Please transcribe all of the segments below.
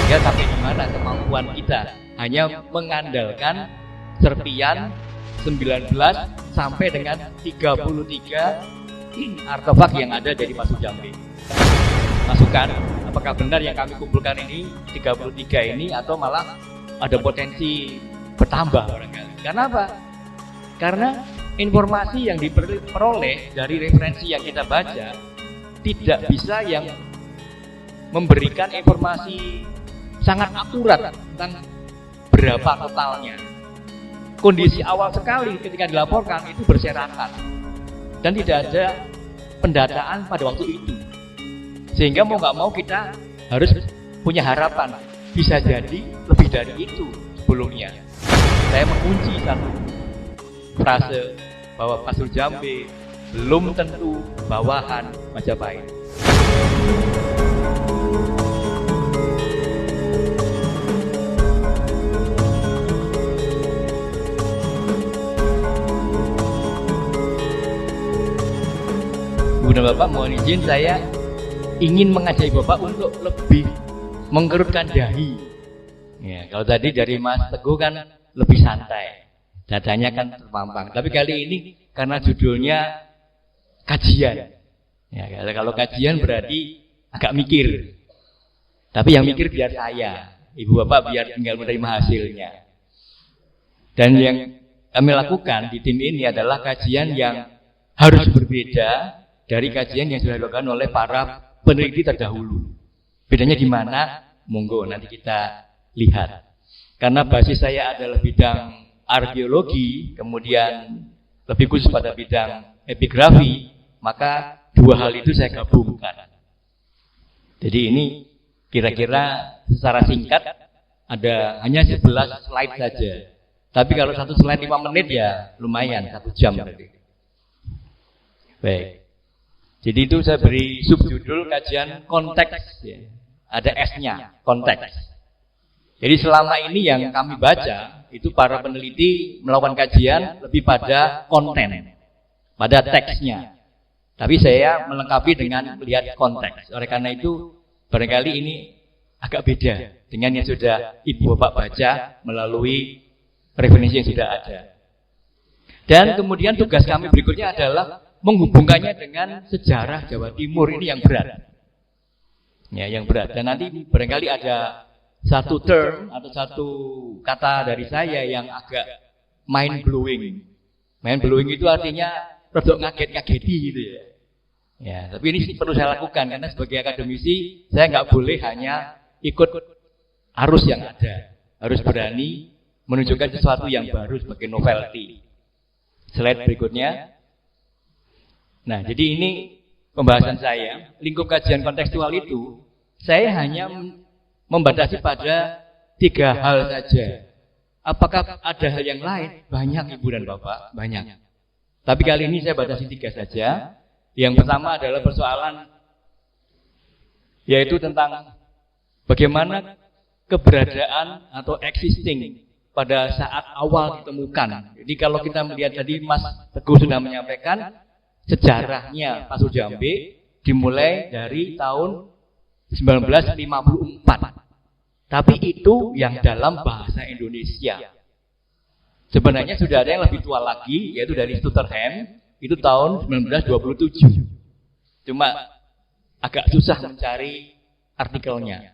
Kira-kira sampai di mana kemampuan kita hanya mengandalkan serpian 19 sampai dengan 33 artefak yang ada dari Pasu Jambe. Masukan, apakah benar yang kami kumpulkan ini 33 ini atau malah ada potensi bertambah barangkali? Karena apa? Karena informasi yang diperoleh dari referensi yang kita baca tidak bisa yang memberikan informasi sangat akurat tentang berapa totalnya. Kondisi awal sekali ketika dilaporkan itu berserakan dan tidak ada pendataan pada waktu itu, sehingga mau nggak mau kita harus punya harapan bisa jadi lebih dari itu sebelumnya. Saya mengunci satu frase bahwa Pasu Jambe belum tentu bawahan Majapahit. Kemudian Bapak mohon izin, saya ingin mengajak Bapak untuk lebih mengkerutkan dahi. Ya, kalau tadi dari Mas Teguh kan lebih santai, dadanya kan terpampang. Tapi kali ini karena judulnya kajian. Ya, kalau kajian berarti agak mikir. Tapi yang mikir biar saya, Ibu Bapak biar tinggal menerima hasilnya. Dan yang kami lakukan di tim ini adalah kajian yang harus berbeda dari kajian yang sudah dilakukan oleh para peneliti terdahulu. Bedanya di mana? Monggo nanti kita lihat. Karena basis saya adalah bidang arkeologi, kemudian lebih khusus pada bidang epigrafi, maka dua hal itu saya gabungkan. Jadi ini kira-kira secara singkat ada hanya 11 slide saja. Tapi kalau satu slide 5 menit ya lumayan, 1 jam berarti. Baik. Jadi itu saya beri subjudul kajian konteks, ya. Ada S-nya, konteks. Jadi selama ini yang kami baca, itu para peneliti melakukan kajian lebih pada konten, pada teksnya. Tapi saya melengkapi dengan melihat konteks. Oleh karena itu, barangkali ini agak beda dengan yang sudah Ibu Bapak baca melalui referensi yang sudah ada. Dan kemudian tugas kami berikutnya adalah menghubungkannya dengan sejarah Jawa Timur ini yang berat. Ya, yang berat. Dan nanti barangkali ada satu term atau satu kata dari saya yang agak mind blowing. Mind blowing itu artinya rodok ngaget-ngageti gitu ya. Ya, tapi ini perlu saya lakukan karena sebagai akademisi saya nggak boleh hanya ikut arus yang ada. Harus berani menunjukkan sesuatu yang baru sebagai novelty. Slide berikutnya. Nah, jadi ini pembahasan saya. Lingkup kajian kontekstual itu, saya hanya membatasi pada 3 hal saja. Apakah ada hal yang lain? Banyak Ibu dan Bapak, banyak. Tapi kali ini saya batasi 3 saja. Yang pertama adalah persoalan, yaitu tentang bagaimana keberadaan atau existing pada saat awal ditemukan. Jadi kalau kita melihat tadi Mas Teguh sudah menyampaikan, sejarahnya Pasu Jambe dimulai dari tahun 1954. Tapi itu yang dalam bahasa Indonesia. Sebenarnya sudah ada yang lebih tua lagi, yaitu dari Stutterheim, itu tahun 1927. Cuma agak susah mencari artikelnya.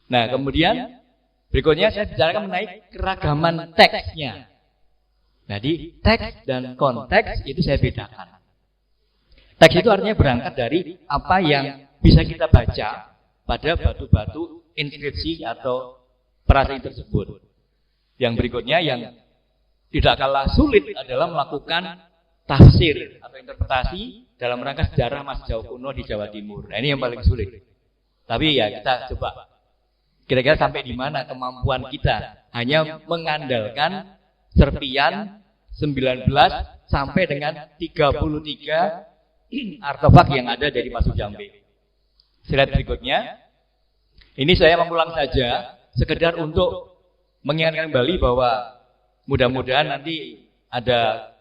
Nah, kemudian berikutnya saya bicarakan mengenai keragaman teksnya. Jadi teks dan konteks itu saya bedakan. Teks itu artinya berangkat dari apa yang bisa kita baca pada batu-batu inskripsi atau prasasti tersebut. Yang berikutnya yang tidak kalah sulit adalah melakukan tafsir atau interpretasi dalam rangka sejarah Mas Jawa kuno di Jawa Timur. Nah, ini yang paling sulit. Tapi ya kita coba kira-kira sampai di mana kemampuan kita hanya mengandalkan serpian 19 sampai dengan 33 artefak yang ada dari Pasu Jambe. Slide berikutnya. Ini saya mengulang saja sekedar untuk mengingatkan kembali bahwa mudah-mudahan nanti ada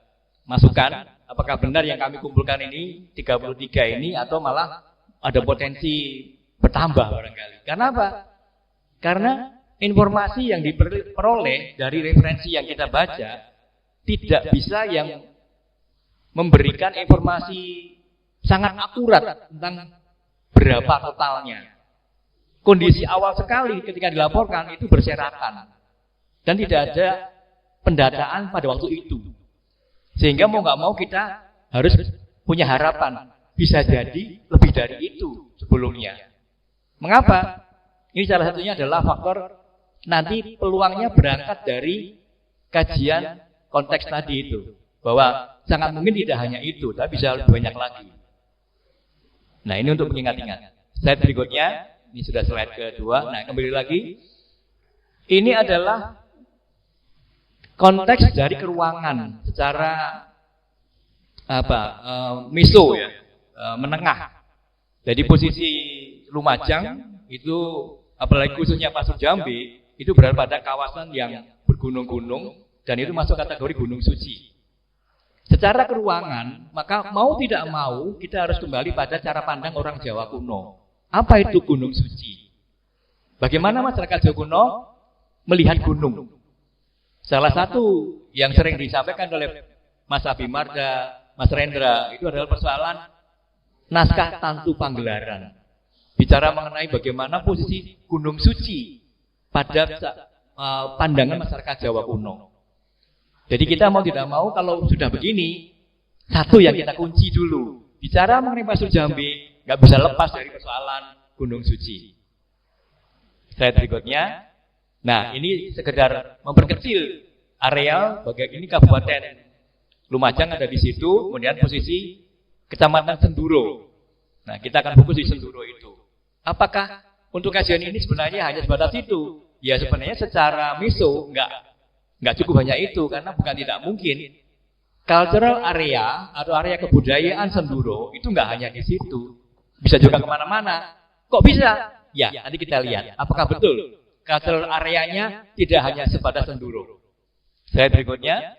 masukan apakah benar yang kami kumpulkan ini 33 ini atau malah ada potensi bertambah barangkali. Karena apa? Karena informasi yang diperoleh dari referensi yang kita baca tidak bisa yang memberikan informasi sangat akurat tentang berapa totalnya. Kondisi awal sekali ketika dilaporkan itu berserakan dan tidak ada pendataan pada waktu itu. Sehingga mau nggak mau kita harus punya harapan bisa jadi lebih dari itu sebelumnya. Mengapa? Ini salah satunya adalah faktor nanti peluangnya berangkat dari kajian konteks tadi itu. Bahwa sangat mungkin tidak hanya itu, tapi bisa lebih banyak lagi. Nah, ini untuk mengingat-ingat. Slide berikutnya, ini sudah slide kedua. Nah, kembali lagi. Ini adalah konteks dari keruangan secara miso ya, menengah. Jadi posisi Lumajang itu, apalagi khususnya Pasur Jambi, itu berada pada kawasan yang bergunung-gunung dan itu masuk kategori gunung suci. Secara keruangan, maka mau tidak mau kita harus kembali pada cara pandang orang Jawa kuno. Apa itu gunung suci? Bagaimana masyarakat Jawa kuno melihat gunung? Salah satu yang sering disampaikan oleh Mas Abimarda, Mas Rendra, itu adalah persoalan naskah Tantu Panggelaran. Bicara mengenai bagaimana posisi gunung suci pada pandangan masyarakat Jawa kuno. Jadi kita mau tidak mau kalau sudah begini, satu yang kita kunci dulu. Bicara mengenai Pasur Jambi, nggak bisa lepas dari persoalan gunung suci. Slide berikutnya. Nah, ini sekedar memperkecil areal bagian ini Kabupaten Lumajang ada di situ, kemudian posisi Kecamatan Senduro. Nah, kita akan fokus di Senduro itu. Apakah untuk kajian ini sebenarnya hanya sebatas itu? Ya sebenarnya secara miso nggak cukup hanya itu, karena bukan tidak mungkin cultural area atau area kebudayaan Senduro itu nggak hanya di situ, bisa juga kemana-mana. Kok bisa? Ya, nanti kita lihat. Apakah betul cultural areanya tidak hanya sebatas Senduro? Slide berikutnya.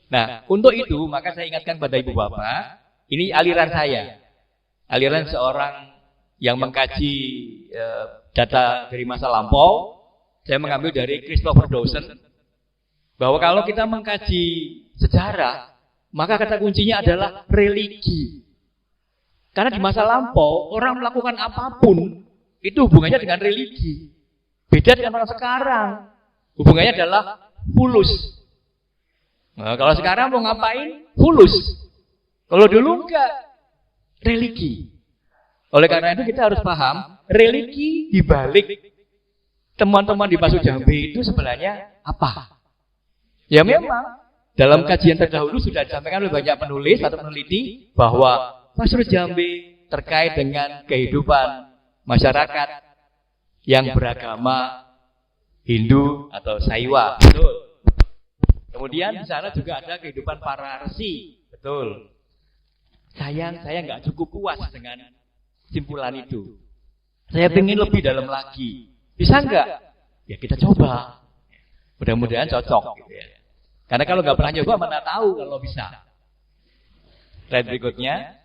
Nah, untuk itu maka saya ingatkan pada ibu bapak, ini aliran saya, aliran seorang yang mengkaji data dari masa lampau. Saya mengambil dari Christopher Dawson, bahwa kalau kita mengkaji sejarah, maka kata kuncinya adalah religi. Karena di masa lampau, orang melakukan apapun, itu hubungannya dengan religi. Beda dengan orang sekarang, hubungannya adalah fulus. Nah, kalau sekarang mau ngapain? Fulus. Kalau dulu enggak, religi. Oleh karena itu kita harus paham, religi dibalik teman-teman di Pasur Jambi itu sebenarnya apa? Ya memang dalam kajian terdahulu sudah disampaikan oleh banyak penulis atau peneliti bahwa Pasur Jambi terkait dengan kehidupan masyarakat yang beragama Hindu atau Saiwa. Betul. Kemudian di sana juga ada kehidupan para resi. Betul. Sayang, saya nggak cukup puas dengan simpulan itu. Saya ingin lebih dalam lagi. Bisa nggak? Ya kita coba. Mudah-mudahan cocok. Gitu ya. Karena kalau nggak pernah nyoba, mana tahu kalau bisa. Slide berikutnya.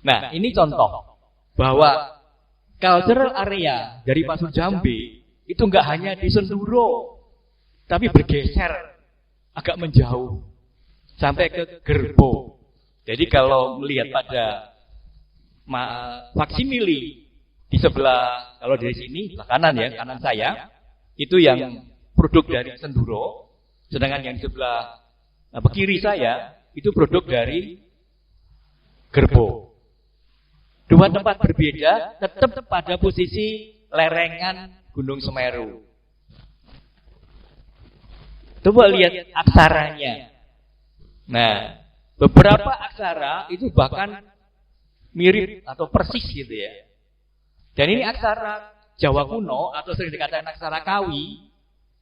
Nah, ini contoh bahwa cultural area dari Pasur Jambi itu nggak hanya di Senduro, tapi bergeser agak menjauh sampai ke Gerbo. Jadi kalau melihat pada faksimili di sebelah, kalau dari sini sebelah kanan ya, kanan saya itu yang produk dari Senduro. Sedangkan yang di sebelah kiri saya itu produk dari Gerbo. Dua tempat berbeda, tetap pada posisi lerengan Gunung Semeru. Coba lihat aksaranya. Nah, beberapa aksara itu bahkan mirip atau persis gitu ya. Dan ini aksara Jawa kuno atau sering dikatakan aksara Kawi.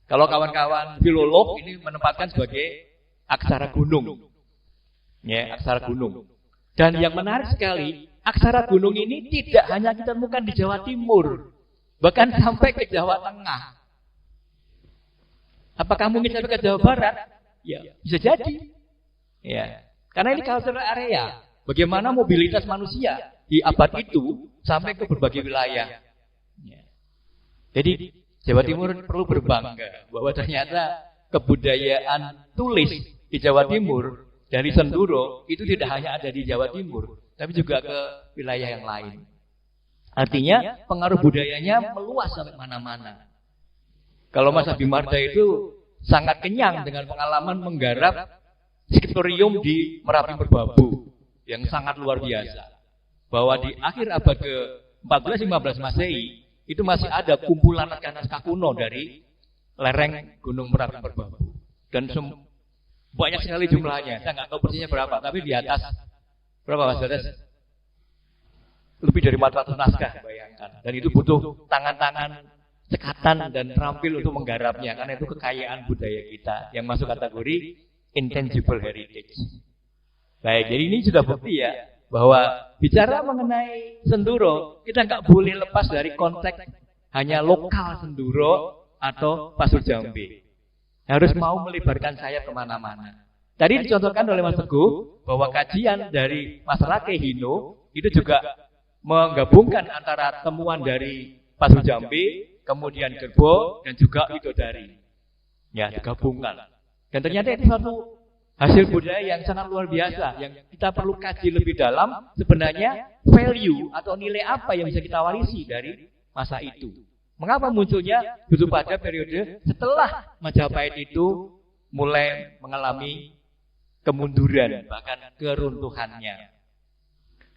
Kalau kawan-kawan filolog ini menempatkan sebagai aksara gunung. Ya, aksara gunung. Dan yang menarik sekali, aksara gunung ini tidak hanya kita temukan di Jawa Timur, bahkan sampai ke Jawa Tengah. Apakah mungkin sampai ke Jawa Barat? Ya, bisa jadi. Ya. Karena ini cultural area. Bagaimana mobilitas manusia di abad itu sampai ke berbagai wilayah. Ya. Jadi Jawa Timur perlu berbangga bahwa ternyata kebudayaan tulis di Jawa Timur dari Senduro itu tidak hanya ada di Jawa Timur, tapi juga ke wilayah yang lain. Artinya pengaruh budayanya meluas sampai mana-mana. Kalau Mas Abimarda itu sangat kenyang dengan pengalaman menggarap skriptorium di Merapi Merbabu yang sangat luar biasa. Bahwa di akhir abad ke-14-15 Masehi itu masih ada kumpulan naskah-naskah kuno dari lereng Gunung Merapi Merbabu. Dan banyak sekali jumlahnya. Saya nggak tahu persisnya berapa, tapi di atas berapa Mas? Lebih dari 400 naskah, bayangkan. Dan itu butuh tangan-tangan cekatan dan terampil untuk menggarapnya, karena itu kekayaan budaya kita yang masuk kategori intangible heritage. Baik, jadi ini sudah bukti ya bahwa bicara mengenai Senduro kita nggak boleh lepas dari konteks hanya lokal Senduro atau Pasur Jambe. Harus mau melebarkan sayap kemana-mana. Tadi dicontohkan oleh Mas Teguh bahwa kajian dari Mas Rake Hino itu juga menggabungkan antara temuan dari Pasur Jambe, kemudian Gerbo, dan juga Widodari. Ya, digabungkan. Dan ternyata itu suatu hasil budaya yang sangat luar biasa, yang kita perlu kaji lebih dalam sebenarnya value atau nilai apa yang bisa kita warisi dari masa itu. Mengapa munculnya justru pada periode setelah Majapahit itu mulai mengalami kemunduran, bahkan keruntuhannya.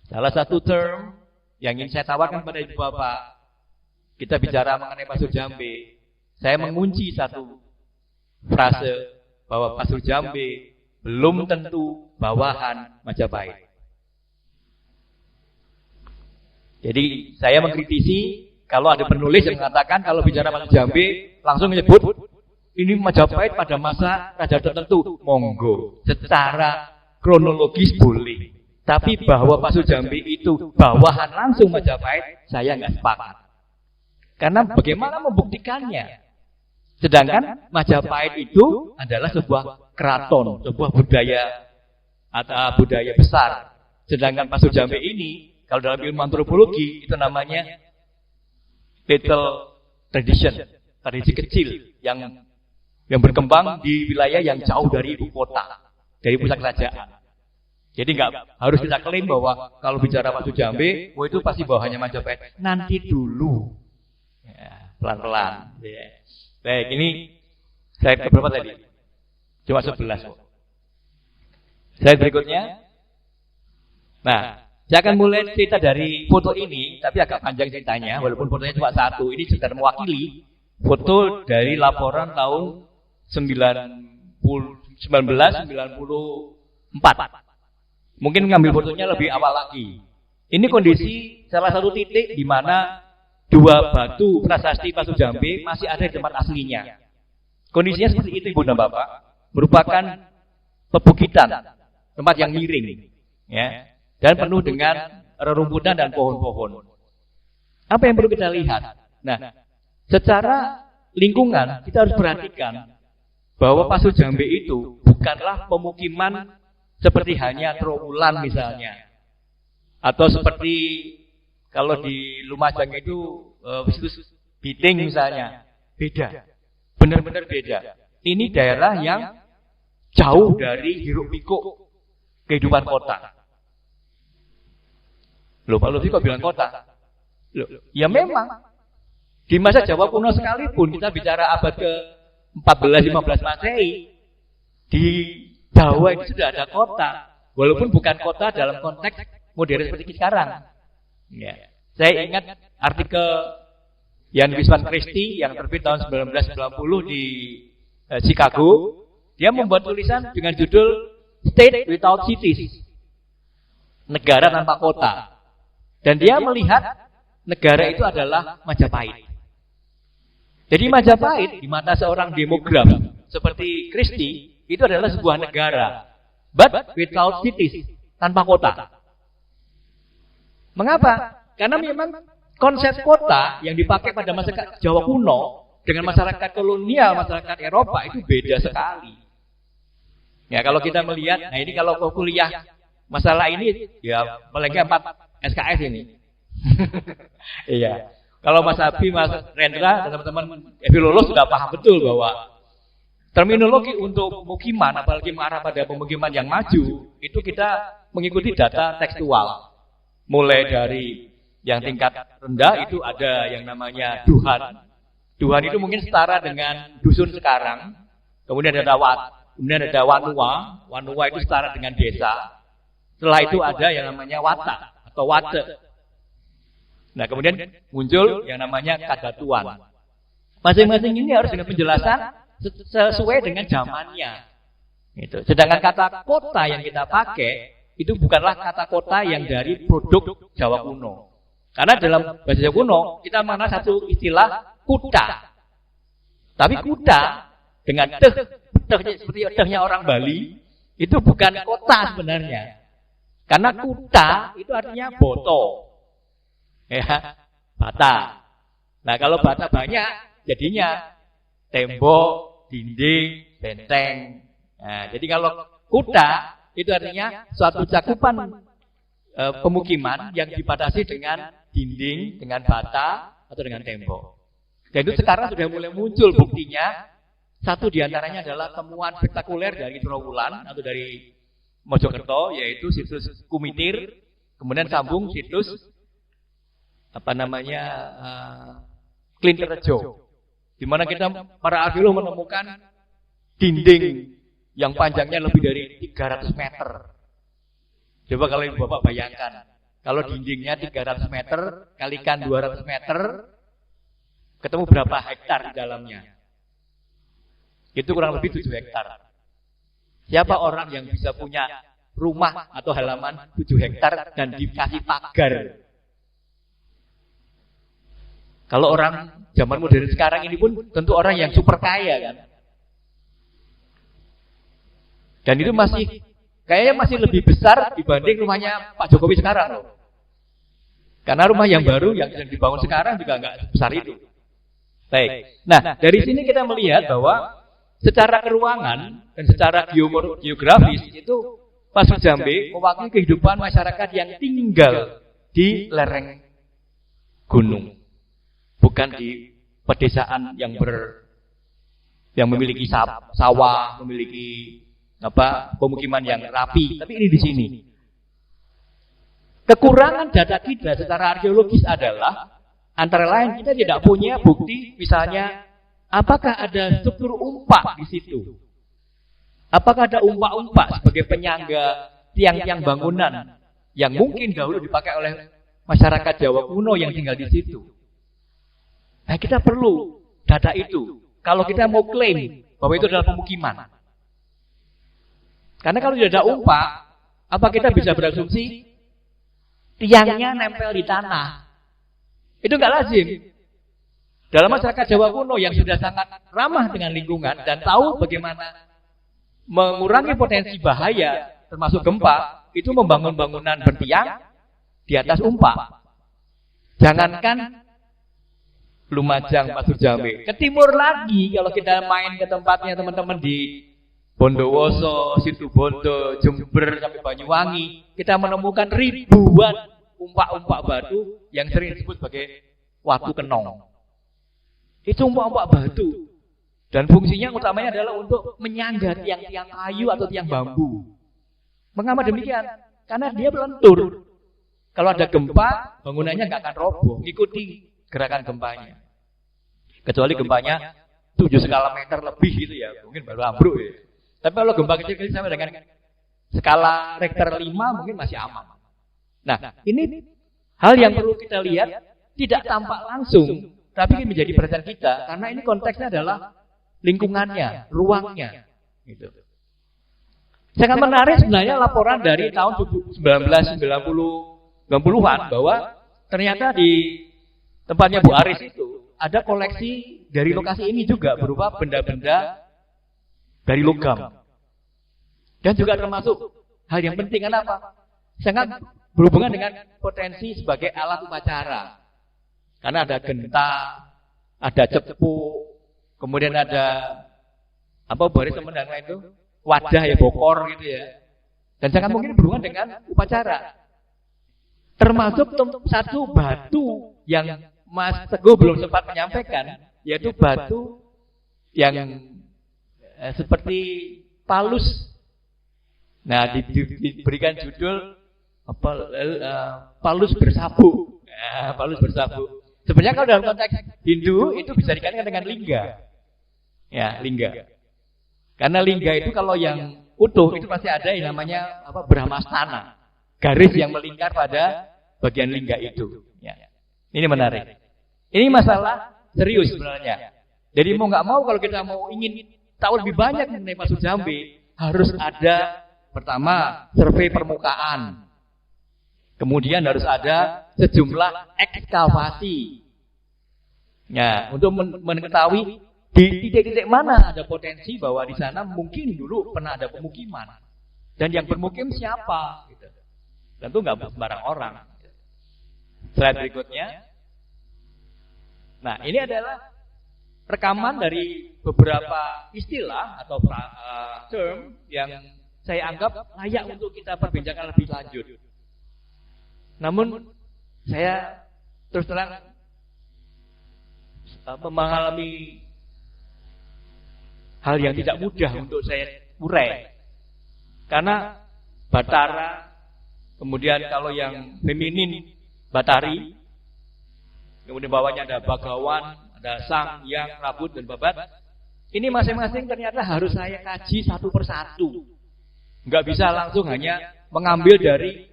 Salah satu term yang ingin saya tawarkan pada Ibu Bapak, kita bicara mengenai Pasur Jambe, saya mengunci satu frase bahwa Pasur Jambe belum tentu bawahan Majapahit. Jadi saya mengkritisi kalau ada penulis yang mengatakan kalau bicara Pasur Jambe langsung menyebut ini Majapahit pada masa raja tertentu. Monggo, secara kronologis boleh. Tapi bahwa Pasur Jambe itu bawahan langsung Majapahit, saya nggak sepakat. Karena bagaimana membuktikannya? Sedangkan Majapahit itu adalah sebuah keraton, sebuah budaya atau budaya besar. Sedangkan Pasur Jambe ini, kalau dalam ilmu antropologi itu namanya little tradition, tradisi kecil yang berkembang di wilayah yang jauh dari ibu kota, dari pusat kerajaan. Jadi nggak harus kita klaim bahwa kalau bicara Pasur Jambe, itu pasti bawahannya Majapahit. Nanti dulu, ya, pelan-pelan. Ya. Baik, ini slide keberapa tadi? Cuma 11 kok. Slide berikutnya. Nah, saya akan mulai cerita dari foto ini, tapi agak panjang ceritanya, walaupun fotonya cuma satu. Ini sekedar mewakili foto dari laporan tahun 1994. Mungkin ngambil fotonya lebih awal lagi. Ini kondisi salah satu titik di mana dua batu prasasti Pasur Jambe masih ada di tempat aslinya. Kondisinya seperti itu Ibu dan Bapak. Merupakan pebukitan, tempat yang miring, ya, dan penuh dengan rerumputan dan pohon-pohon. Apa yang perlu kita lihat? Nah, secara lingkungan kita harus perhatikan bahwa Pasur Jambe itu bukanlah pemukiman seperti hanya trawulan misalnya, atau seperti kalau di Lumajang itu situs Biting misalnya, beda, benar-benar beda. Ini daerah yang jauh dari hiruk pikuk kehidupan kota. Loh, Pak Lutfi kok bilang kota? Loh, ya memang di masa Jawa kuno sekalipun kita bicara abad ke-14-15 Masehi, di Jawa itu sudah ada kota, walaupun bukan kota dalam konteks modern seperti sekarang. Ya. Saya ingat artikel Jan Wisman Christie yang terbit tahun 1990 di Chicago. Dia membuat tulisan dengan judul State Without Cities, negara tanpa kota. Dan dia melihat negara itu adalah Majapahit. Jadi Majapahit di mata seorang demograf seperti Christie itu adalah sebuah negara, but without cities, tanpa kota. Mengapa? Karena memang konsep kota yang dipakai pada masyarakat Jawa kuno dengan masyarakat kolonial, masyarakat Eropa itu beda sekali. Ya, kalau kita melihat, nah ini kalau kuliah masalah ini, ya paling nggak 4 SKS ini. Iya. Kalau Mas Abi, Mas Rendra, dan teman-teman filolog sudah paham betul bahwa terminologi untuk pemukiman, apalagi mengarah pada pemukiman yang maju, itu kita mengikuti data tekstual. Mulai dari yang tingkat rendah itu ada yang namanya duhan. Duhan itu mungkin setara dengan dusun sekarang. Kemudian ada wanua. Wanua itu setara dengan desa. Setelah itu ada yang namanya wata atau wate. Nah, kemudian muncul yang namanya kadatuan. Masing-masing ini harus dengan penjelasan sesuai dengan zamannya. Gitu. Sedangkan kata kota yang kita pakai itu bukanlah kata kota yang dari produk Jawa kuno. Karena dalam bahasa Jawa kuno kita mengenal satu istilah kuta. Tapi kuta dengan seperti tehnya orang Bali itu bukan kota sebenarnya. Karena kuta itu artinya boto. Ya, bata. Nah, kalau bata banyak jadinya tembok, dinding, benteng. Nah, jadi kalau kuta itu artinya suatu cakupan pemukiman yang dibatasi dengan dinding, dengan bata atau dengan tembok. Dan itu sekarang sudah mulai muncul buktinya. Satu diantaranya adalah temuan spektakuler dari Trawulan atau dari Mojokerto, yaitu situs Kumitir, kemudian sambung situs Klinterejo, di mana kita para arkeolog menemukan dinding yang panjangnya lebih dari 300 meter. Coba kalau Bapak bayangkan, kalau dindingnya 300 meter kalikan 200 meter, ketemu berapa hektar di dalamnya? Itu kurang lebih 7 hektar. Siapa orang yang bisa punya rumah atau halaman 7 hektar dan dikasih pagar? Kalau orang zaman modern sekarang ini pun tentu orang yang super kaya kan. Dan itu kayaknya masih lebih besar dibanding rumahnya Pak Jokowi sekarang loh. Karena rumah yang baru yang sedang dibangun sekarang juga nggak sebesar itu. Baik. Nah, dari sini kita melihat bahwa secara keruangan dan secara geografis itu Pasu Jambe mewakili kehidupan masyarakat yang tinggal di lereng gunung. Bukan di pedesaan yang memiliki sawah, memiliki pemukiman yang rapi, tapi ini di sini. Kekurangan data kita secara arkeologis adalah antara lain kita tidak punya bukti, misalnya apakah ada struktur umpak di situ? Apakah ada umpak-umpak sebagai penyangga tiang-tiang bangunan yang mungkin dahulu dipakai oleh masyarakat Jawa kuno yang tinggal di situ? Nah, kita perlu data itu. Kalau kita mau klaim bahwa itu adalah pemukiman. Karena kalau tidak ada umpak, apa kita bisa berasumsi tiangnya nempel di tanah? Itu enggak lazim. Dalam masyarakat Jawa kuno yang sudah sangat ramah dengan lingkungan dan tahu bagaimana mengurangi potensi bahaya termasuk gempa, itu membangun bangunan bertiang di atas umpak. Jangankan Lumajang, Pasu Jambe. Ke timur lagi, kalau kita main ke tempatnya teman-teman di Bondowoso, Situbondo, Jember, sampai Banyuwangi, kita menemukan ribuan umpak-umpak batu yang sering disebut sebagai watu kenong. Itu umpak-umpak batu. Dan fungsinya utamanya adalah untuk menyangga tiang-tiang kayu atau tiang bambu. Mengapa demikian? Karena dia melentur. Kalau ada gempa, bangunannya nggak akan roboh, ikuti gerakan gempanya. Kecuali gempanya 7 skala meter lebih gitu ya, mungkin baru ambruk ya. Tapi kalau gempa kecil-kecil sampai dengan skala Richter 5 mungkin masih aman. Nah, ini hal yang perlu kita lihat, tidak tampak langsung, tapi ini menjadi perhatian kita karena ini konteksnya adalah lingkungannya, ruangnya gitu. Sangat menarik sebenarnya laporan dari tahun 1990-an bahwa ternyata di tempatnya Bu Aris itu ada koleksi dari lokasi ini juga berupa benda-benda dari logam. Dan juga termasuk hal yang penting, kenapa? Sangat berhubungan dengan potensi sebagai alat upacara. Karena ada genta, ada cepu, kemudian ada baris teman dan lain itu, wadah ya, bokor gitu ya. Dan sangat mungkin berhubungan dengan upacara. Termasuk satu batu yang Mas Teguh belum sempat menyampaikan, yaitu batu yang seperti palus. Nah, diberikan judul palus bersabu. Palus bersabu. Sebenarnya kalau dalam konteks Hindu itu bisa dikaitkan dengan lingga. Ya, lingga. Karena lingga itu kalau yang utuh itu pasti ada yang namanya Brahmastana. Garis yang melingkar pada bagian lingga itu. Ya. Ini menarik. Ini masalah serius sebenarnya. Jadi mau nggak mau kalau kita mau ingin tahu lebih banyak mengenai Pasu Jambe, harus ada pertama survei permukaan. Kemudian harus ada sejumlah ekskavasi. Ya, untuk mengetahui di titik-titik mana ada potensi bahwa di sana mungkin dulu pernah ada pemukiman. Dan yang bermukim siapa? Gitu. Tentu nggak sembarang orang. Slide berikutnya. Nah, ini adalah rekaman dari beberapa istilah atau term yang saya anggap layak untuk kita perbincangkan lebih lanjut. Namun saya terus terang mengalami hal yang tidak mudah untuk saya urai. Karena Batara, kemudian kalau yang feminin Batari, kemudian bawahnya ada Bagawan, ada Sang, Yang, Prabut, dan Babat. Ini masing-masing ternyata harus saya kaji satu persatu. Nggak bisa langsung hanya mengambil dari,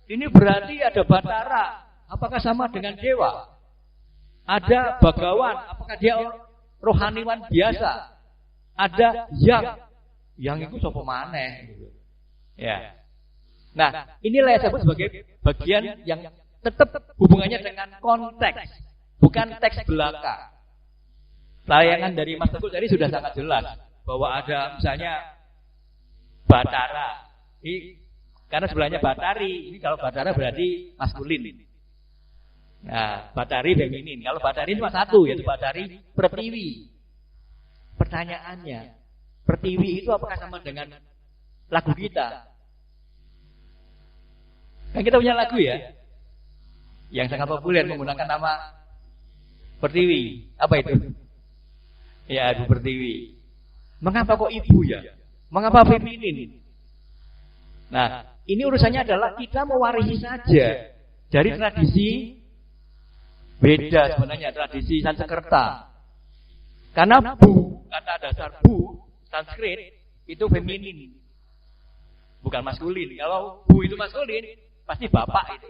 ini berarti ada Batara, apakah sama dengan dewa? Ada Bagawan, apakah dia rohaniwan biasa? Ada yang itu sapa maneh. Ya. Nah, inilah yang saya sebut sebagai bagian yang tetap hubungannya dengan konteks, bukan teks belaka. Tayangan dari Mas Teguh tadi sudah sangat jelas bahwa ada misalnya Batara. Karena sebelahnya Batari, ini kalau Batara berarti maskulin. Nah, Batari feminin. Kalau Batari cuma satu, yaitu Batari Pertiwi. Pertanyaannya, Pertiwi itu apakah sama dengan lagu kita? Kan kita punya lagu ya, yang sangat populer menggunakan nama Pertiwi. Apa itu? Ya, Ibu Pertiwi. Mengapa kok ibu ya? Mengapa feminin? Nah, ini urusannya adalah kita mewarisi saja dari tradisi beda sebenarnya, tradisi Sanskerta. Karena bu, kata dasar bu, Sanskrit itu feminin, bukan maskulin. Kalau bu itu maskulin, pasti bapak itu.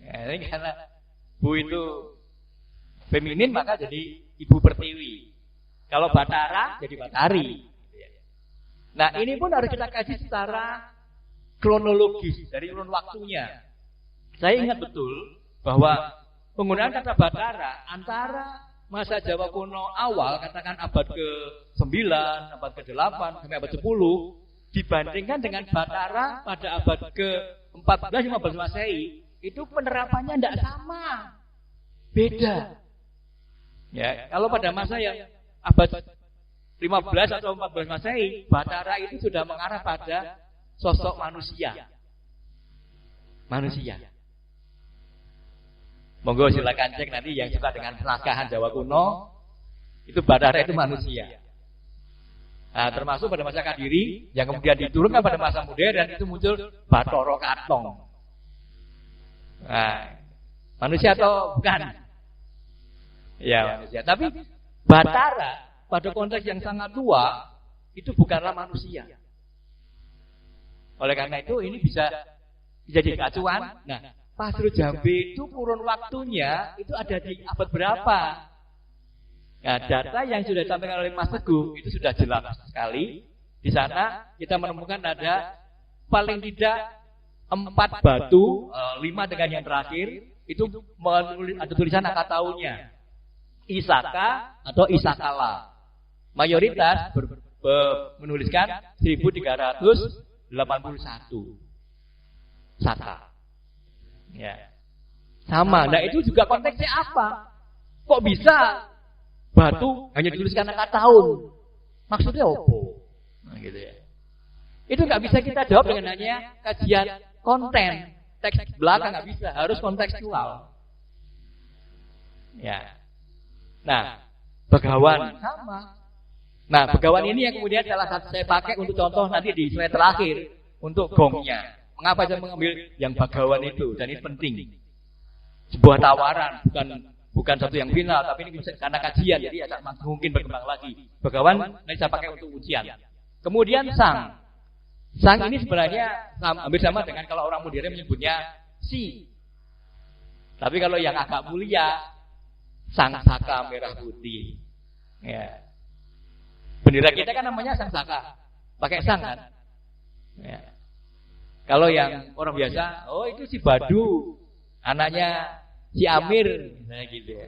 Ya, ini karena bu itu feminin maka jadi Ibu Pertiwi. Kalau Batara jadi Batari. Nah, ini pun harus kita kaji secara kronologis dari urun waktunya. Saya ingat betul bahwa penggunaan kata Batara antara masa Jawa kuno awal, katakan abad ke-9, abad ke-8, sampai abad 10, dibandingkan dengan Batara pada abad ke-14-15 Masehi, itu penerapannya tidak sama. Beda. Ya, kalau pada masa yang abad 15 atau 14 Masehi, Batara itu sudah mengarah pada sosok manusia. Manusia. Monggo silakan cek nanti yang suka dengan naskahan Jawa kuno, itu Batara itu manusia. Nah, termasuk pada masa Kadiri yang kemudian diturunkan pada masa modern itu muncul Bathara Katong. Nah, manusia atau bukan? Ya, manusia. Tapi Batara pada konteks yang sangat tua itu bukanlah manusia. Oleh karena itu ini bisa jadi acuan. Nah, Pasu Jambe itu kurun waktunya itu ada di abad berapa? Nah, data yang sudah disampaikan oleh Mas Teguh itu sudah jelas sekali. Di sana kita menemukan ada paling tidak 4 batu, 5 dengan yang terakhir itu ada tulisan angka tahunnya. Isaka atau Isakala. Mayoritas menuliskan 1381 Saka. Ya. Sama. Nah, itu juga konteksnya apa? Kok bisa batu hanya dituliskan angka tahun? Maksudnya apa? Nah, gitu ya. Itu nggak bisa kita jawab dengan hanya kajian konten, teks belakang nggak bisa, harus kontekstual. Ya. Nah, begawan sama. Nah, begawan ini yang kemudian salah satu saya pakai untuk contoh nanti di slide terakhir untuk gongnya. Mengapa saya mengambil yang begawan itu? Dan ini penting. Sebuah tawaran, bukan satu yang final, tapi ini karena kajian, jadi akan mungkin berkembang lagi. Begawan nanti saya pakai untuk ujian. Kemudian sang. Sang ini sebenarnya hampir sama dengan kalau orang modern menyebutnya si. Tapi kalau yang agak mulia, sang saka merah putih. Ya. Bendera kita kan namanya sang saka, pakai sang kan. Ya. Kalau yang orang biasa, oh itu si Badu, anaknya si Amir, misalnya gitu ya.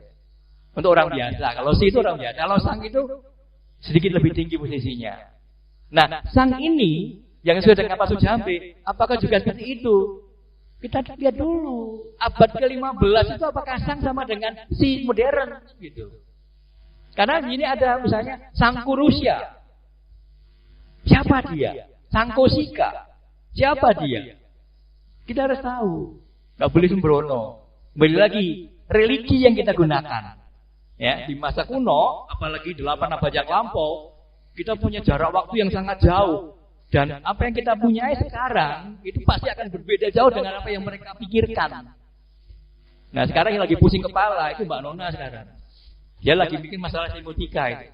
Untuk orang biasa, kalau si itu orang biasa, kalau sang itu sedikit lebih tinggi posisinya. Nah, sang ini yang sudah dengan Pak Sujambe, apakah juga seperti itu? Kita lihat dulu, abad ke-15 itu apakah sang sama dengan si modern gitu. Karena ini ada misalnya Sang Kurusya. Siapa dia? Sang Kosika. Siapa dia? Kita harus tahu. Gak boleh sembrono. Kembali lagi, religi yang kita gunakan. Ya, di masa kuno, apalagi 8 abad yang lampau, kita punya jarak waktu yang sangat jauh. Dan apa yang kita punyai sekarang, itu pasti akan berbeda jauh dengan apa yang mereka pikirkan. Nah, sekarang yang lagi pusing kepala, itu Mbak Nona sekarang. Dia lagi bikin masalah semotika itu.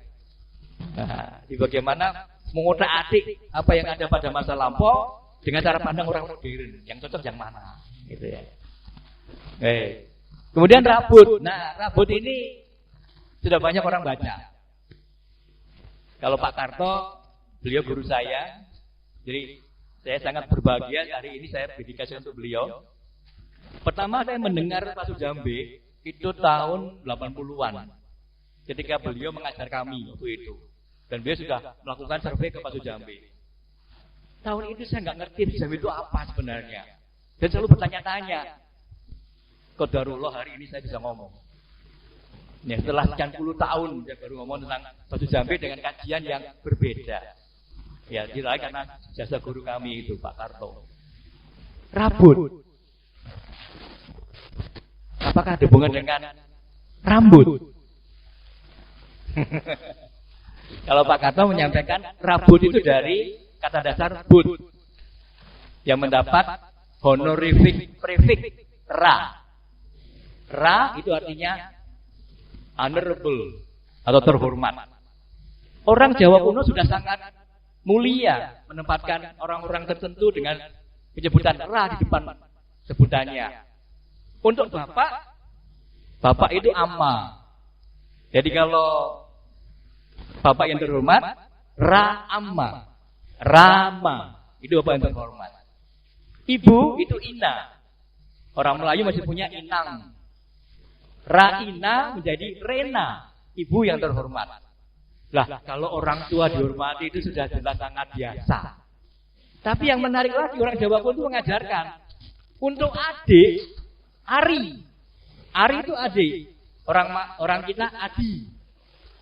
Nah, di bagaimana mengotak-atik apa yang ada pada masa lampau dengan cara pandang orang modern, yang cocok yang mana, gitu ya. Kemudian rabut. Nah, rabut ini sudah banyak orang baca. Kalau Pak Karto, beliau guru saya, jadi saya sangat berbahagia hari ini saya dedikasi untuk beliau. Pertama saya mendengar Pak Sujambe itu tahun 80-an. Ketika beliau mengajar kami waktu itu. Dan beliau sudah melakukan survei ke Pak Sujambe. Tahun itu saya nggak ngerti Sujambe itu apa sebenarnya. Dan selalu bertanya-tanya. Qadarullah hari ini saya bisa ngomong. Ya, setelah sekian puluh tahun saya baru ngomong tentang Pak Sujambe dengan kajian yang berbeda. Ya, diraih karena jasa guru kami itu Pak Karto. Rabut. Apakah ada hubungan dengan rambut? Kalau Pak Karto menyampaikan rabut itu dari kata dasar but yang mendapat honorific prefix ra. Ra itu artinya honorable atau terhormat. Orang Jawa kuno sudah sangat mulia menempatkan orang-orang tertentu dengan penyebutan ra di depan sebutannya. Untuk bapak itu amma. Jadi kalau bapak yang terhormat, Rama, Rama, itu bapak yang terhormat. Ibu itu Ina. Orang Melayu masih punya Inang. Raina menjadi Rena, ibu yang terhormat. Lah, kalau orang tua dihormati itu sudah jelas sangat biasa. Tapi yang menarik lagi orang Jawa kuno itu mengajarkan untuk adik, Ari. Ari itu adik. Orang kita adi.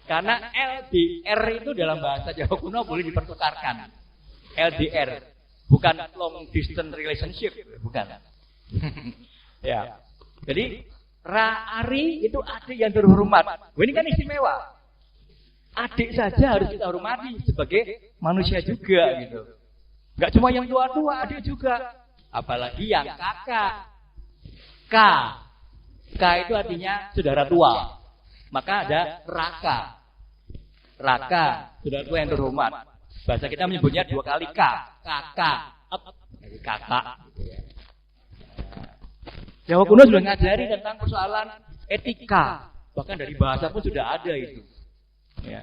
Karena LDR itu dalam bahasa Jawa kuno boleh dipertukarkan. LDR. Bukan long distance relationship. Bukan. Ya. Jadi, Ari itu adik yang terhormat. Ini kan istimewa. Adik saja harus kita hormati sebagai manusia juga gitu. Enggak cuma yang tua-tua, adik juga. Apalagi yang kakak. K itu artinya saudara tua. Maka ada Raka. Raka, saudara tua yang terhormat. Bahasa kita menyebutnya 2 kali K. Kakak. Jadi kakak. Jawa kuno sudah ngajari tentang persoalan etika. Bahkan dari bahasa pun sudah ada itu. Ya.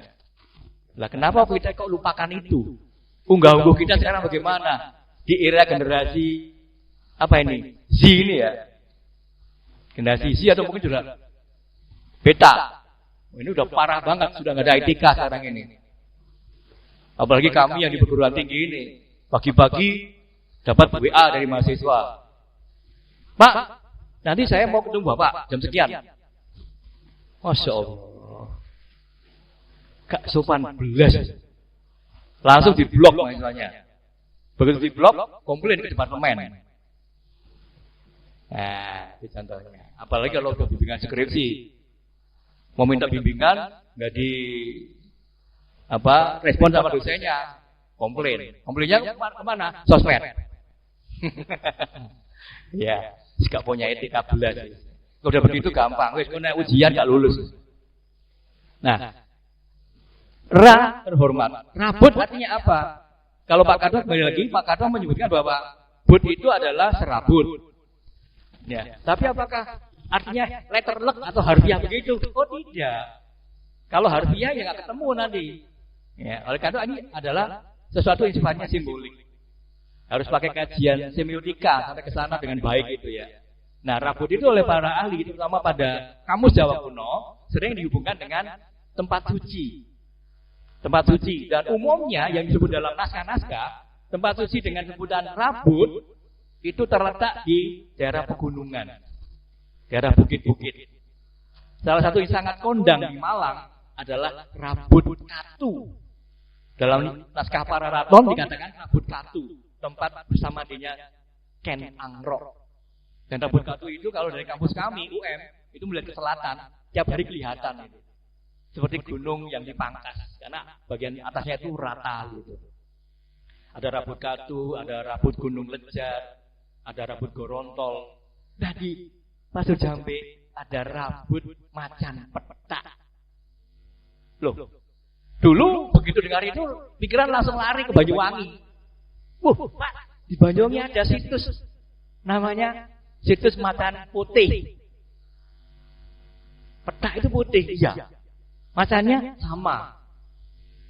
Lah kenapa kita kok lupakan itu? Unggah-ungguh kita sekarang bagaimana? Di era generasi apa ini? Z ini ya. Generasi Z atau mungkin sudah beta. Ini udah parah banget, sudah nggak ada etika sekarang ini. Apalagi kami yang di perguruan tinggi ini, pagi-pagi dapat WA dari mahasiswa. Pak, nanti saya mau ketemu Bapak jam sekian. Masya Allah. Gak sopan belas. Langsung diblok misalnya. Begitu diblok, komplain ke departemen. Nah, itu contohnya. Apalagi kalau udah bimbingan skripsi. Mau minta bimbingan, nggak di respon sama dosennya, komplain. Komplainnya kemana? Sosmed. Ya, nggak punya etika belas. Udah begitu gampang, wes kena ujian nggak lulus. Nah, terhormat. Rabut artinya apa? Kalau Pak Kadwa kembali lagi, Pak Kadwa menyebutkan bahwa but itu adalah serabut. Ya, tapi apakah artinya letterlek atau harfiah begitu? Oh tidak. Kalau harfiah ya nggak ketemu nanti. Ya, oleh karena ini adalah sesuatu yang sifatnya simbolik. Harus pakai kajian semiotika sampai ke sana dengan baik gitu ya. Nah, rabut itu oleh para ahli, terutama pada kamus Jawa kuno, sering dihubungkan dengan tempat suci. Tempat suci. Dan umumnya yang disebut dalam naskah-naskah, tempat suci dengan sebutan rabut, itu terletak di daerah pegunungan. Daerah bukit-bukit. Salah satu yang sangat kondang di Malang adalah Rabut Katu. Dalam naskah Pararaton dikatakan Rabut Katu, tempat bersama dinya Ken Angrok. Dan Rabut Katu itu kalau dari kampus kami UM itu melihat ke selatan, tiap hari kelihatan itu. Seperti gunung yang dipangkas karena bagian atasnya itu rata gitu. Ada Rabut Katu, ada Rabut Gunung Lejar, ada Rabut Gorontol. Nah di Pasir Jambe ada Rabut Macan Petak. Loh, dulu begitu dengar itu pikiran langsung lari ke Banyuwangi. Pak, di Banyuwangi ada situs namanya situs Macan Putih. Petak itu putih, iya. Macannya sama.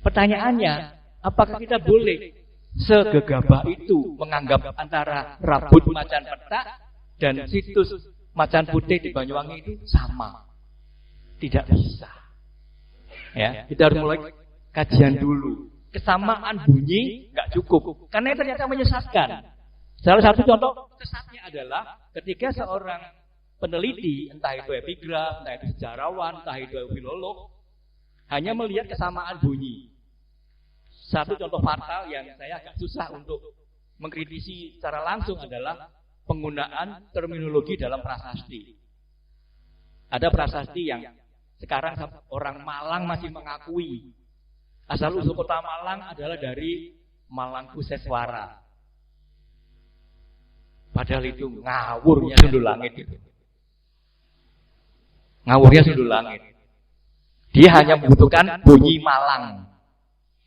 Pertanyaannya, apakah kita boleh segegabah itu menganggap antara Rabut Macan Petak dan situs Macan Putih di Banyuwangi itu sama? Tidak bisa. Ya, kita harus mulai kajian dulu. Kesamaan bunyi nggak cukup, karena ternyata menyesatkan. Salah satu contoh sesatnya adalah ketika seorang peneliti, entah itu epigraf, entah itu sejarawan, entah itu filolog, hanya melihat kesamaan bunyi. Satu contoh fatal yang saya agak susah untuk mengkritisi secara langsung adalah penggunaan terminologi dalam prasasti. Ada prasasti yang sekarang orang Malang masih mengakui asal-usul kota Malang adalah dari Malangkuseswara. Padahal itu ngawurnya sundul langit itu. Ngawurnya sundul langit. Dia hanya membutuhkan bunyi Malang.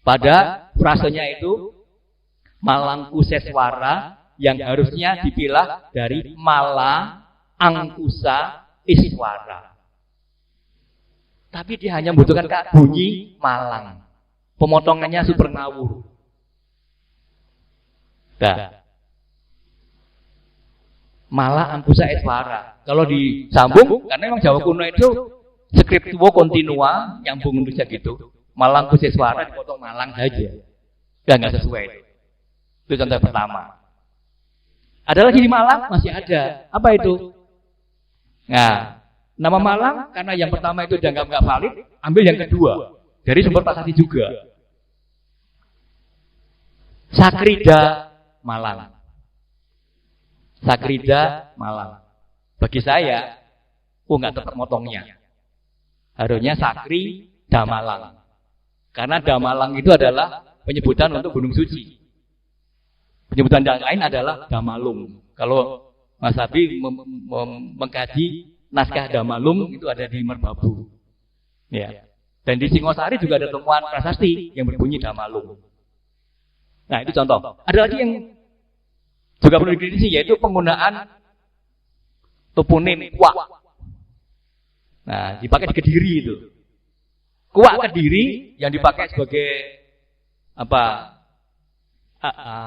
Pada frasenya itu Malangkuseswara yang harusnya dipilah dari Mala Angkusa Iswara. Tapi dia hanya membutuhkan bunyi Malang. Pemotongannya super ngawur. Nah, Mala Angkusa Iswara. Kalau disambung, karena memang Jawa kuno itu scriptuo continua, nyambung saja gitu. Malang Kuseswara dipotong Malang saja. Nggak sesuai. Itu contoh pertama. Ada lagi di Malang, masih ada. Apa itu? Nah, nama Malang, karena yang pertama itu dianggap nggak valid, ambil yang kedua. Dari sumber prasasti juga. Sakrida Malang. Sakrida Malang. Bagi saya, nggak tepat motongnya. Harusnya Sakri Damalang. Karena Damalang itu adalah penyebutan untuk Gunung Suci. Penyebutan yang lain adalah Damalung. Kalau Mas Abi mengkaji naskah Damalung itu ada di Merbabu. Ya. Dan di Singosari juga ada temuan prasasti yang berbunyi Damalung. Nah, itu contoh. Ada lagi yang juga perlu dikritisi, yaitu penggunaan toponim Kuak. Nah, dipakai di Kediri itu. Kuak Kediri yang dipakai sebagai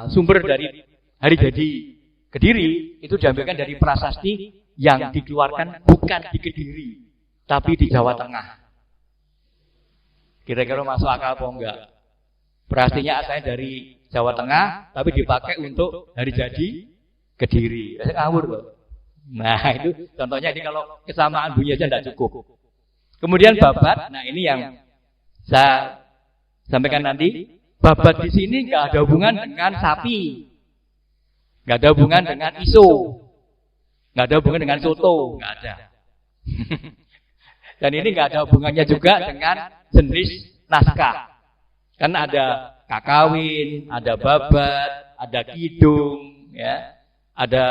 sumber dari hari jadi Kediri itu diambilkan dari prasasti yang dikeluarkan bukan di Kediri, tapi di Jawa Tengah. Kira-kira masuk akal apa enggak? Prasastinya asalnya dari Jawa Tengah, tapi dipakai untuk hari jadi Kediri. Rasanya ngawur loh. Nah, itu contohnya ini kalau kesamaan bunyi aja tidak cukup. Kemudian babat, nah ini yang saya sampaikan nanti. Babat di sini nggak ada hubungan dengan sapi, nggak ada hubungan dengan iso, nggak ada hubungan dengan soto, nggak ada. Dan ini nggak ada hubungannya juga dengan jenis naskah. Kan ada kakawin, ada babat, ada kidung, ya, ada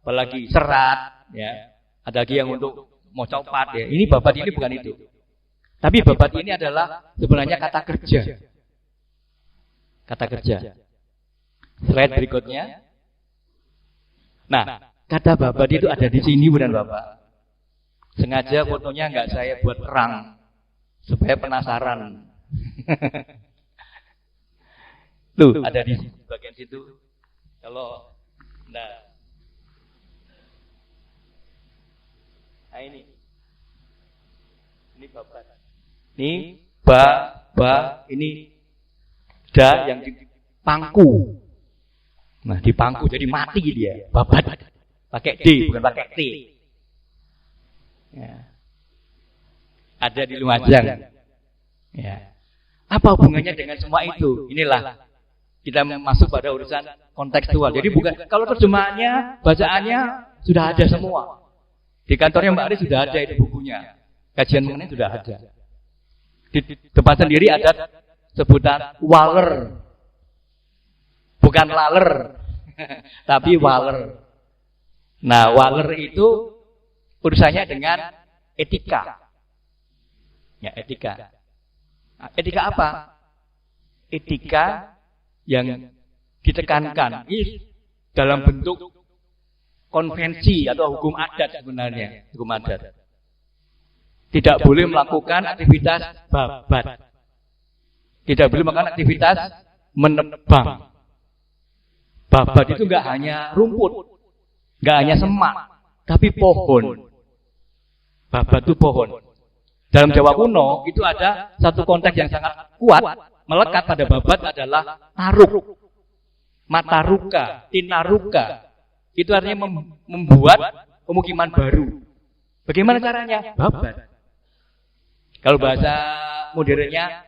apalagi serat, ya, ada lagi yang untuk mau copat, ya. Ini babat ini bukan itu. Tapi babat ini adalah sebenarnya kata kerja. Kata kerja. Slide berikutnya. Nah, kata babat itu ada di sini, bukan Bapak? Sengaja fotonya nggak saya buat terang supaya penasaran. Tuh, ada di bagian situ. Kalau nah ini babat. Ini ini da yang di pangku. Nah, di pangku jadi mati dia. Babat pakai D bukan pakai T. Ya. Ada di Lumajang. Ya. Apa hubungannya dengan semua itu? Inilah kita masuk pada urusan kontekstual. Jadi bukan kalau terjemahannya, bacaannya sudah ada semua. Di kantornya Mbak Ari sudah ada itu bukunya. Kajian mengenai sudah ada. Di tempat sendiri ada sebutan waler. Bukan laler. Tapi waler. Nah, waler itu urusannya dengan etika. Ya, etika. Nah, etika apa? Etika yang ditekankan ini dalam bentuk konvensi atau hukum adat sebenarnya, hukum adat. Tidak boleh melakukan aktivitas babat. Tidak boleh melakukan aktivitas menebang. Babat itu enggak hanya rumput, enggak hanya semak, tapi pohon. Babat itu pohon. Dalam Jawa kuno itu ada satu konteks yang sangat kuat melekat pada babat adalah taruk, mataruka, tinaruka. Itu artinya membuat pemukiman baru. Bagaimana caranya? Babat. Kalau bahasa modernnya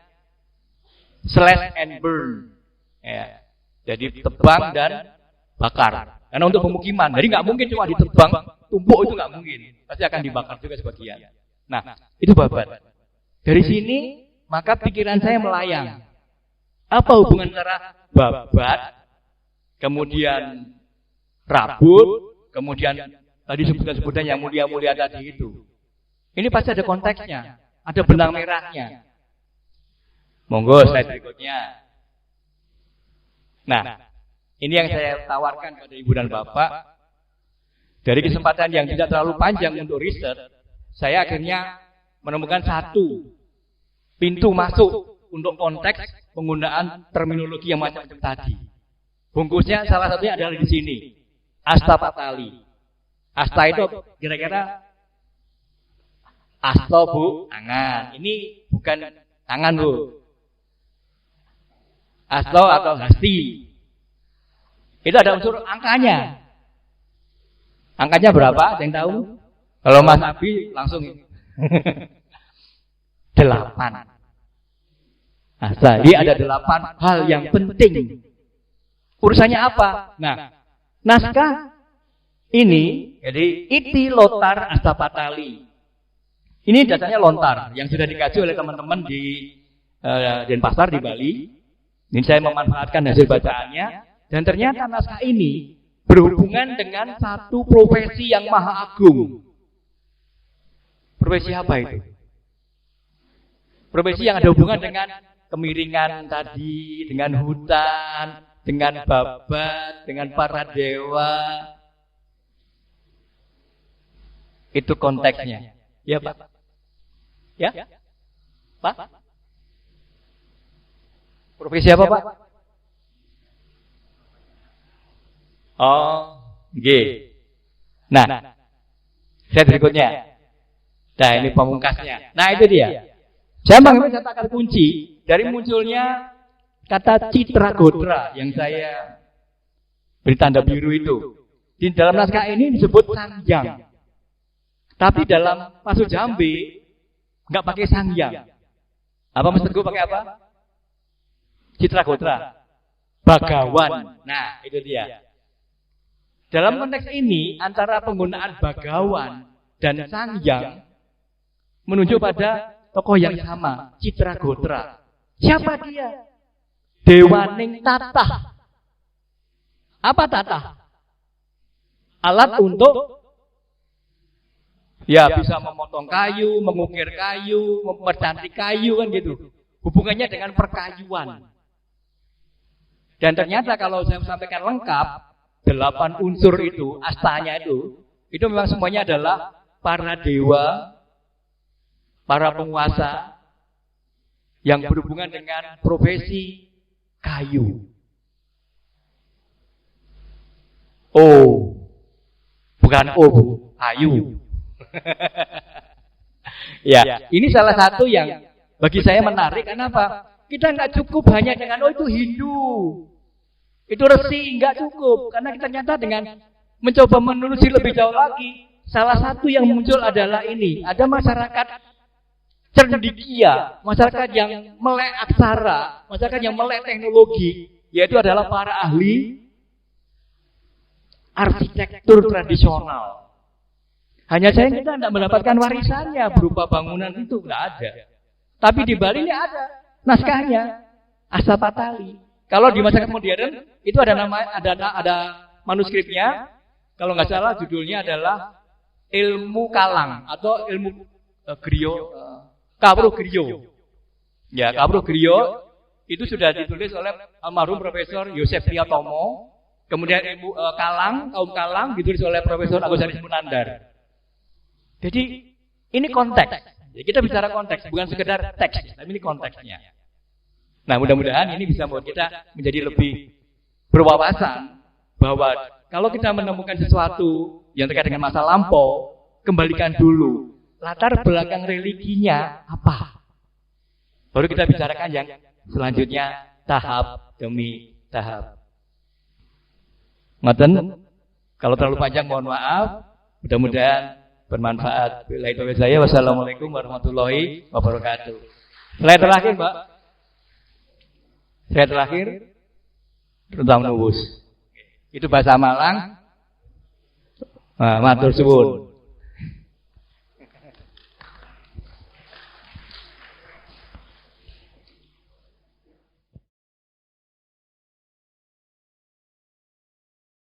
slash and burn. Ya. Jadi tebang dan bakar. Karena untuk pemukiman, jadi nggak mungkin cuma ditebang, tumpuk itu nggak mungkin. Pasti akan dibakar juga sebagian. Nah, itu babat. Dari sini, maka pikiran saya melayang. Apa hubungan antara babat, kemudian rabut, kemudian tadi sebutan-sebutan yang mulia-mulia tadi itu. Ini pasti ada konteksnya, ada benang merahnya. Monggo slide berikutnya. Nah, ini yang saya tawarkan pada Ibu dan Bapak. Dari kesempatan yang tidak terlalu panjang untuk riset, saya akhirnya menemukan satu pintu masuk untuk konteks penggunaan terminologi yang macam-macam tadi. Bungkusnya salah satunya adalah di sini. Asta patali. Asta itu kira-kira asta Bu, tangan. Ini bukan tangan Bu. Asto atau hasti. Itu ada unsur angkanya. Angkanya berapa? Ada yang tahu? Kalau Mas Abi langsung 8. Asta. Jadi ada 8 hal yang penting. Urusannya apa? Nah, naskah ini jadi iti lotar asta patali. Ini dasarnya lontar yang sudah dikaji oleh teman-teman di Denpasar di Bali. Ini saya memanfaatkan hasil bacaannya dan ternyata naskah ini berhubungan dengan satu profesi yang maha agung. Profesi apa itu? Profesi yang ada hubungan dengan kemiringan tadi, dengan hutan, dengan babat, dengan para dewa. Itu konteksnya. Ya Pak? Ya? Pak? Profesi apa Pak? Oh, G. Nah, slide berikutnya. Nah, ini pamungkasnya. Nah, itu dia. Saya mengambil kata kunci dari munculnya kata citra gotra yang saya beri tanda biru itu. Di dalam naskah ini disebut sangjang. Tapi dalam Pasu Jambe nggak pakai sangjang. Apa maksudku pakai apa? Citra gotra, bagawan. Nah, itu dia. Dalam konteks ini antara penggunaan bagawan dan sangjang menunjuk pada tokoh yang sama, Citragotra. Siapa dia? Dewaning tatah. Apa tatah? Alat untuk ya bisa memotong kayu, mengukir kayu, mempercantik kayu kan gitu. Hubungannya dengan perkayuan. Dan ternyata kalau saya sampaikan lengkap, 8 unsur itu, astanya itu memang semuanya adalah para dewa, para penguasa yang berhubungan dengan profesi kayu. Oh, bukan Bu, kayu. Ya, ini salah satu yang bagi saya menarik. Kenapa? Kita nggak cukup hanya dengan itu Hindu, itu Resi, nggak cukup. Karena kita ternyata dengan mencoba menelusuri lebih jauh lagi, salah satu yang muncul adalah ini. Ada masyarakat cendekia, masyarakat yang melek aksara, masyarakat yang melek teknologi, yaitu adalah para ahli arsitektur tradisional. Hanya saya kita tidak mendapatkan warisannya berupa bangunan itu, nggak ada. Tapi di Bali ini ada naskahnya, Asapatali. Kalau di masyarakat modern itu ada ada manuskripnya. Kalau nggak salah judulnya adalah Ilmu Kalang atau Ilmu Griyo, Kawruh Griyo. Ya, Kawruh Griyo itu sudah ditulis oleh almarhum Profesor Yosef Priyatomo. Kemudian ilmu kaum Kalang ditulis oleh Profesor Agus Haris Munandar. Jadi ini konteks. Ya, kita bicara konteks, bukan sekedar teks, tapi ini konteksnya. Nah, mudah-mudahan ini bisa membuat kita menjadi lebih berwawasan bahwa kalau kita menemukan sesuatu yang terkait dengan masa lampau, kembalikan dulu latar belakang religinya apa. Baru kita bicarakan yang selanjutnya tahap demi tahap. Ngoten, kalau terlalu panjang mohon maaf. Mudah-mudahan bermanfaat. Bila itu saya, wassalamualaikum warahmatullahi wabarakatuh. Slide terakhir, Pak. Slide terakhir tentang nubus. Itu bahasa Malang. Matur suwun.